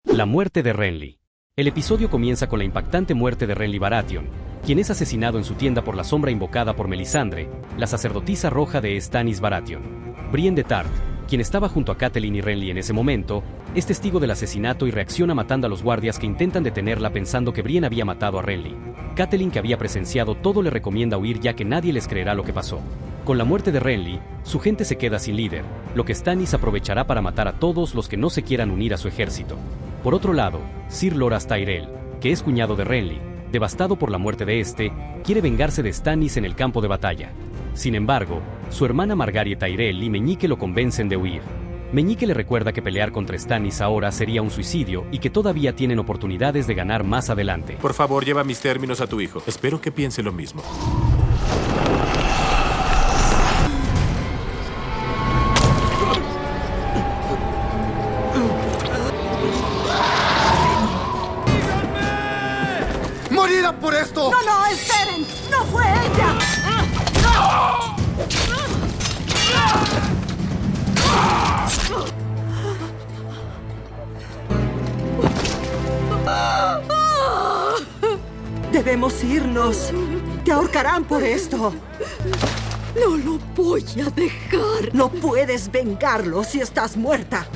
La muerte de Renly. El episodio comienza con la impactante muerte de Renly Baratheon, quien es asesinado en su tienda por la sombra invocada por Melisandre, la sacerdotisa roja de Stannis Baratheon. Brienne de Tarth, quien estaba junto a Catelyn y Renly en ese momento, es testigo del asesinato y reacciona matando a los guardias que intentan detenerla pensando que Brienne había matado a Renly. Catelyn, que había presenciado todo, le recomienda huir ya que nadie les creerá lo que pasó. Con la muerte de Renly, su gente se queda sin líder, lo que Stannis aprovechará para matar a todos los que no se quieran unir a su ejército. Por otro lado, Sir Loras Tyrell, que es cuñado de Renly, devastado por la muerte de este, quiere vengarse de Stannis en el campo de batalla. Sin embargo, su hermana Margaery Tyrell y Meñique lo convencen de huir. Meñique le recuerda que pelear contra Stannis ahora sería un suicidio y que todavía tienen oportunidades de ganar más adelante. Por favor, lleva mis términos a tu hijo. Espero que piense lo mismo. ¡Morirá por esto! ¡No, no! ¡Esperen! ¡No fue ella! Debemos irnos. Te ahorcarán por esto. No lo voy a dejar. No puedes vengarlo si estás muerta.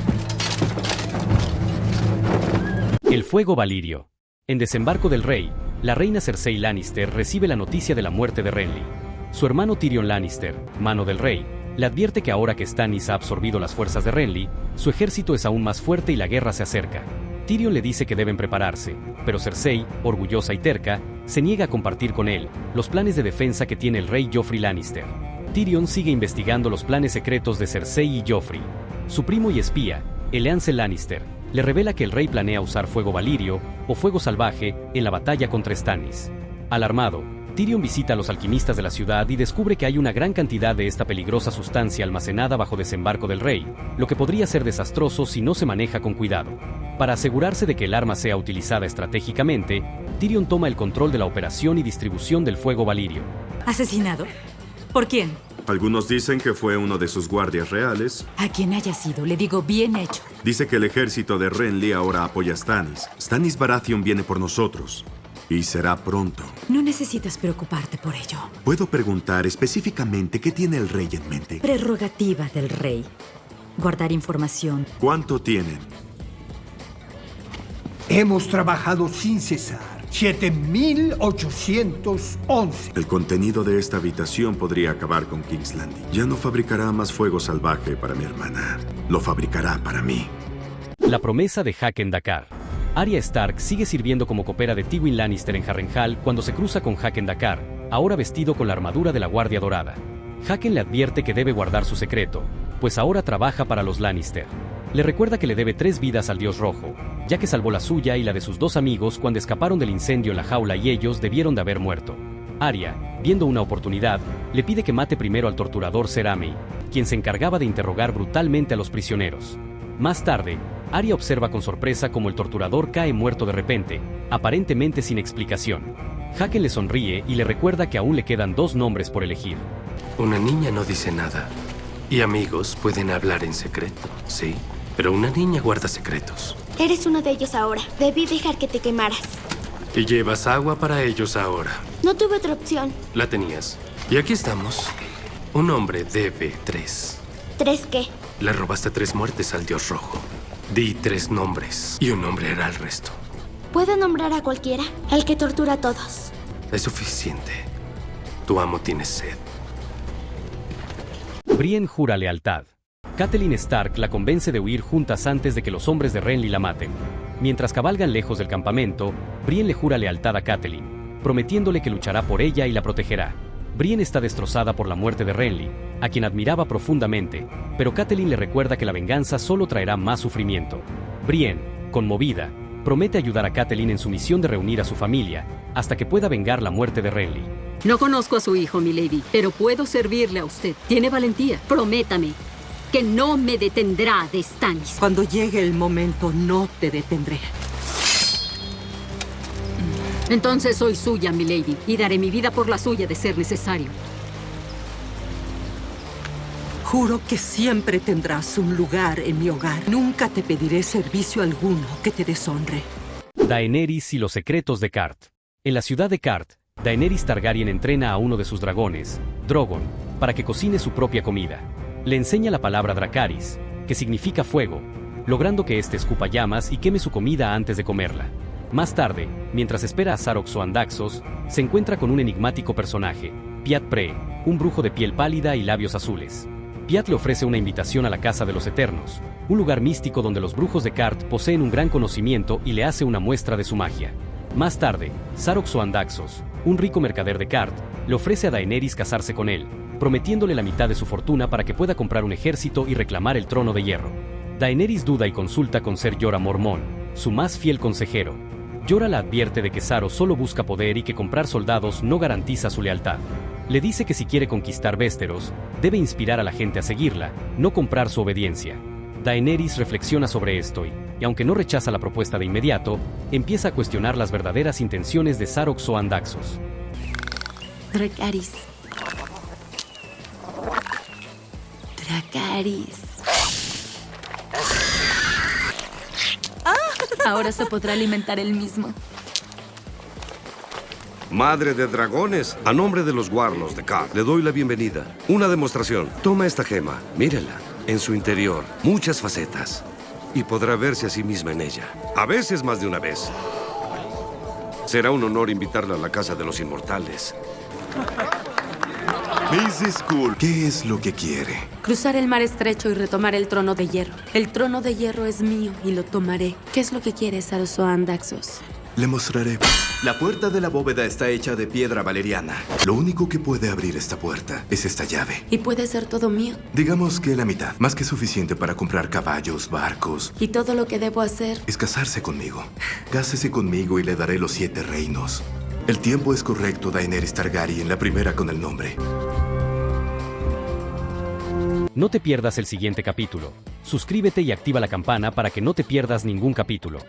El fuego Valyrio. En Desembarco del Rey, la reina Cersei Lannister recibe la noticia de la muerte de Renly. Su hermano Tyrion Lannister, mano del rey, le advierte que ahora que Stannis ha absorbido las fuerzas de Renly, su ejército es aún más fuerte y la guerra se acerca. Tyrion le dice que deben prepararse, pero Cersei, orgullosa y terca, se niega a compartir con él los planes de defensa que tiene el rey Joffrey Lannister. Tyrion sigue investigando los planes secretos de Cersei y Joffrey. Su primo y espía, Eleance Lannister, le revela que el rey planea usar fuego Valyrio, o fuego salvaje, en la batalla contra Stannis. Alarmado, Tyrion visita a los alquimistas de la ciudad y descubre que hay una gran cantidad de esta peligrosa sustancia almacenada bajo Desembarco del Rey, lo que podría ser desastroso si no se maneja con cuidado. Para asegurarse de que el arma sea utilizada estratégicamente, Tyrion toma el control de la operación y distribución del fuego Valyrio. ¿Asesinado? ¿Por quién? Algunos dicen que fue uno de sus guardias reales. A quien haya sido, le digo bien hecho. Dice que el ejército de Renly ahora apoya a Stannis. Stannis Baratheon viene por nosotros. Y será pronto. No necesitas preocuparte por ello. ¿Puedo preguntar específicamente qué tiene el rey en mente? Prerrogativa del rey. Guardar información. ¿Cuánto tienen? Hemos trabajado sin cesar. 7.811. El contenido de esta habitación podría acabar con King's Landing. Ya no fabricará más fuego salvaje para mi hermana. Lo fabricará para mí. La promesa de Jaqen Dakar. Arya Stark sigue sirviendo como copera de Tywin Lannister en Harrenhal cuando se cruza con Jaqen Dakar, ahora vestido con la armadura de la Guardia Dorada. Jaqen le advierte que debe guardar su secreto, pues ahora trabaja para los Lannister. Le recuerda que le debe 3 vidas al Dios Rojo, ya que salvó la suya y la de sus 2 amigos cuando escaparon del incendio en la jaula y ellos debieron de haber muerto. Arya, viendo una oportunidad, le pide que mate primero al torturador Ser Amey, quien se encargaba de interrogar brutalmente a los prisioneros. Más tarde, Arya observa con sorpresa cómo el torturador cae muerto de repente, aparentemente sin explicación. Jaqen le sonríe y le recuerda que aún le quedan 2 nombres por elegir. Una niña no dice nada. Y amigos pueden hablar en secreto, sí. Pero una niña guarda secretos. Eres uno de ellos ahora. Debí dejar que te quemaras. Y llevas agua para ellos ahora. No tuve otra opción. La tenías. Y aquí estamos. Un hombre debe 3. ¿3 qué? Le robaste 3 muertes al Dios Rojo. Di 3 nombres y un nombre hará el resto. ¿Puedo nombrar a cualquiera? Al que tortura a todos. Es suficiente. Tu amo tiene sed. Brienne jura lealtad. Catelyn Stark la convence de huir juntas antes de que los hombres de Renly la maten. Mientras cabalgan lejos del campamento, Brienne le jura lealtad a Catelyn, prometiéndole que luchará por ella y la protegerá. Brienne está destrozada por la muerte de Renly, a quien admiraba profundamente, pero Catelyn le recuerda que la venganza solo traerá más sufrimiento. Brienne, conmovida, promete ayudar a Catelyn en su misión de reunir a su familia, hasta que pueda vengar la muerte de Renly. No conozco a su hijo, milady, pero puedo servirle a usted. Tiene valentía. Prométame que no me detendrá de Stannis. Cuando llegue el momento, no te detendré. Entonces soy suya, milady, y daré mi vida por la suya de ser necesario. Juro que siempre tendrás un lugar en mi hogar. Nunca te pediré servicio alguno que te deshonre. Daenerys y los secretos de Cart. En la ciudad de Cart, Daenerys Targaryen entrena a uno de sus dragones, Drogon, para que cocine su propia comida. Le enseña la palabra Dracarys, que significa fuego, logrando que éste escupa llamas y queme su comida antes de comerla. Más tarde, mientras espera a Sarox o Andaxos, se encuentra con un enigmático personaje, Pyat Pre, un brujo de piel pálida y labios azules. Pyat le ofrece una invitación a la Casa de los Eternos, un lugar místico donde los brujos de Cart poseen un gran conocimiento y le hace una muestra de su magia. Más tarde, Sarox o Andaxos, un rico mercader de Cart, le ofrece a Daenerys casarse con él, prometiéndole la mitad de su fortuna para que pueda comprar un ejército y reclamar el trono de hierro. Daenerys duda y consulta con Ser Jorah Mormont, su más fiel consejero. Jorah la advierte de que Saro solo busca poder y que comprar soldados no garantiza su lealtad. Le dice que si quiere conquistar Westeros, debe inspirar a la gente a seguirla, no comprar su obediencia. Daenerys reflexiona sobre esto y aunque no rechaza la propuesta de inmediato, empieza a cuestionar las verdaderas intenciones de Sarox o Andaxos. Dracarys. Dracarys. Ahora se podrá alimentar él mismo. Madre de dragones, a nombre de los Warlords de Cart, le doy la bienvenida. Una demostración. Toma esta gema, mírela. En su interior, muchas facetas. Y podrá verse a sí misma en ella. A veces más de una vez. Será un honor invitarla a la Casa de los Inmortales. Mrs. Cool, ¿qué es lo que quiere? Cruzar el mar estrecho y retomar el trono de hierro. El trono de hierro es mío y lo tomaré. ¿Qué es lo que quieres, Sarox o Andaxos? Le mostraré. La puerta de la bóveda está hecha de piedra valeriana. Lo único que puede abrir esta puerta es esta llave. ¿Y puede ser todo mío? Digamos que la mitad. Más que suficiente para comprar caballos, barcos. ¿Y todo lo que debo hacer? Es casarse conmigo. Cásese conmigo y le daré los 7 reinos. El tiempo es correcto, Daenerys Targaryen, la primera con el nombre. No te pierdas el siguiente capítulo. Suscríbete y activa la campana para que no te pierdas ningún capítulo.